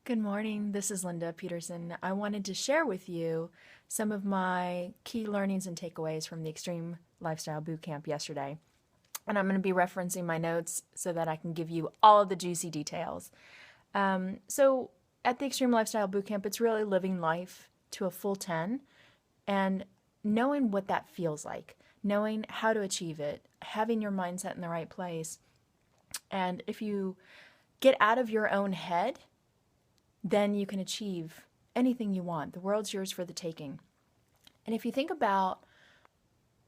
Good morning. This is Linda Peterson. I wanted to share with you some of my key learnings and takeaways from the Extreme Lifestyle Bootcamp yesterday. And I'm going to be referencing my notes so that I can give you all of the juicy details. So, at the Extreme Lifestyle Bootcamp, it's really living life to a full 10 and knowing what that feels like, knowing how to achieve it, having your mindset in the right place. And if you get out of your own head, then you can achieve anything you want. The world's yours for the taking. And if you think about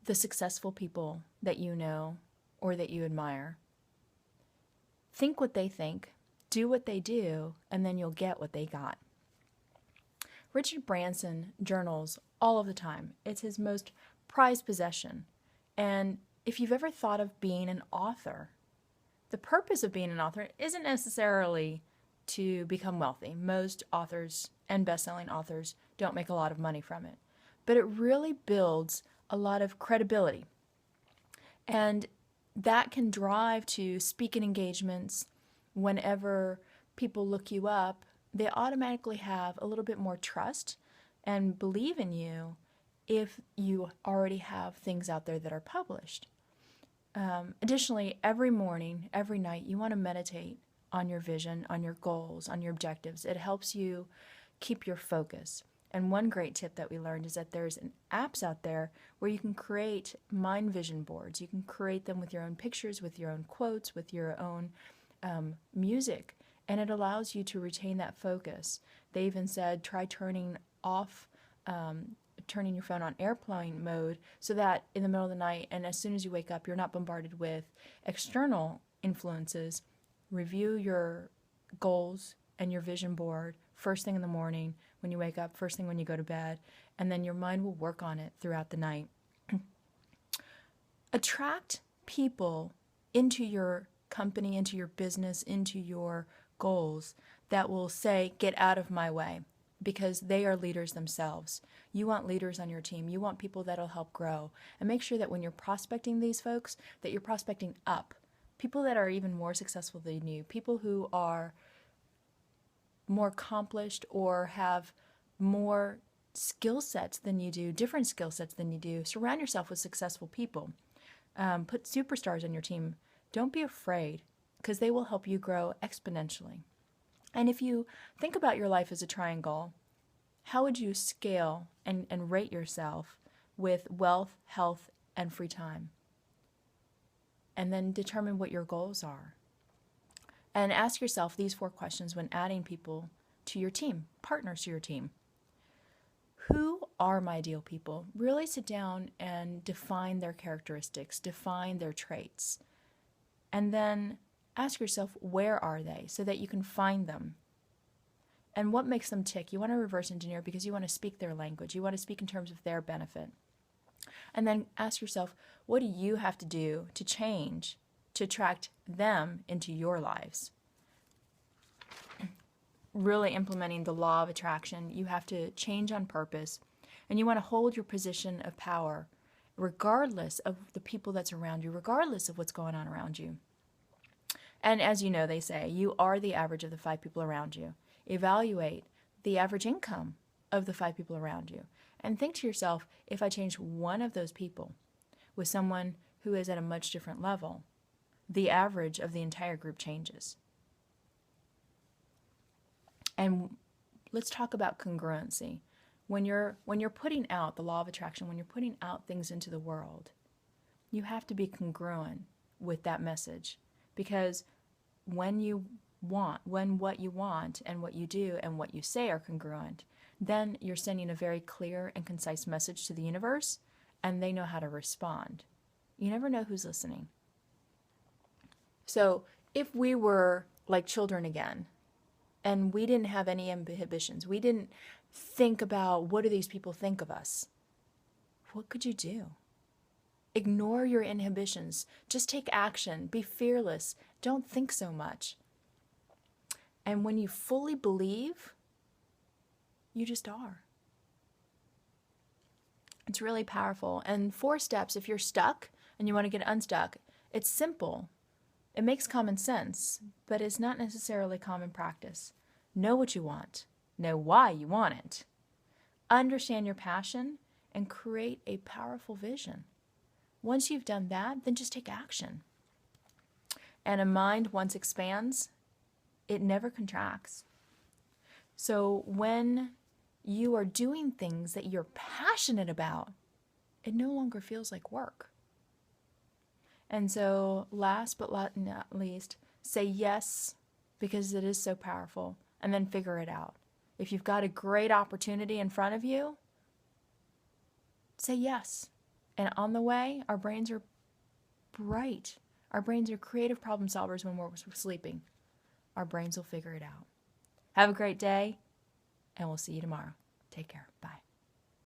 the successful people that you know or that you admire, think what they think, do what they do, and then you'll get what they got. Richard Branson journals all of the time. It's his most prized possession. And if you've ever thought of being an author, the purpose of being an author isn't necessarily to become wealthy. Most authors and best-selling authors don't make a lot of money from it. But it really builds a lot of credibility. And that can drive to speaking engagements. Whenever people look you up, they automatically have a little bit more trust and believe in you if you already have things out there that are published. Additionally, every morning, every night, you want to meditate on your vision, on your goals, on your objectives. It helps you keep your focus. And one great tip that we learned is that there's apps out there where you can create mind vision boards. You can create them with your own pictures, with your own quotes, with your own music, and it allows you to retain that focus. They even said try turning your phone on airplane mode so that in the middle of the night and as soon as you wake up, you're not bombarded with external influences. Review your goals and your vision board first thing in the morning when you wake up, first thing when you go to bed, and then your mind will work on it throughout the night. Attract people into your company, into your business, into your goals that will say, get out of my way, because they are leaders themselves. You want leaders on your team. You want people that'll help grow. And make sure that when you're prospecting these folks, that you're prospecting up. People that are even more successful than you, people who are more accomplished or have more skill sets than you do, different skill sets than you do. Surround yourself with successful people. Put superstars on your team. Don't be afraid, because they will help you grow exponentially. And if you think about your life as a triangle, how would you scale and rate yourself with wealth, health, and free time? And then determine what your goals are. And ask yourself these 4 questions when adding people to your team, partners to your team. Who are my ideal people? Really sit down and define their characteristics, define their traits. And then ask yourself, where are they, so that you can find them. And what makes them tick? You want to reverse engineer because you want to speak their language. You want to speak in terms of their benefit. And then ask yourself, what do you have to do to change to attract them into your lives? Really implementing the law of attraction, you have to change on purpose. And you want to hold your position of power regardless of the people that's around you, regardless of what's going on around you. And as you know, they say, you are the average of the 5 people around you. Evaluate the average income of the 5 people around you. And think to yourself, if I change one of those people with someone who is at a much different level, the average of the entire group changes. And let's talk about congruency. When you're putting out the law of attraction, when you're putting out things into the world, you have to be congruent with that message. Because when what you want and what you do and what you say are congruent, then you're sending a very clear and concise message to the universe, and they know how to respond. You never know who's listening. So if we were like children again, and we didn't have any inhibitions, we didn't think about what do these people think of us, what could you do? Ignore your inhibitions. Just take action. Be fearless. Don't think so much. And when you fully believe, you just are. It's really powerful. And 4 steps, if you're stuck and you want to get unstuck, it's simple. It makes common sense, but it's not necessarily common practice. Know what you want. Know why you want it. Understand your passion and create a powerful vision. Once you've done that, then just take action. And a mind, once expands, it never contracts. So when you are doing things that you're passionate about, it no longer feels like work. And so last but not least, say yes, because it is so powerful, and then figure it out. If you've got a great opportunity in front of you, say yes. And on the way, our brains are bright. Our brains are creative problem solvers when we're sleeping. Our brains will figure it out. Have a great day, and we'll see you tomorrow. Take care. Bye.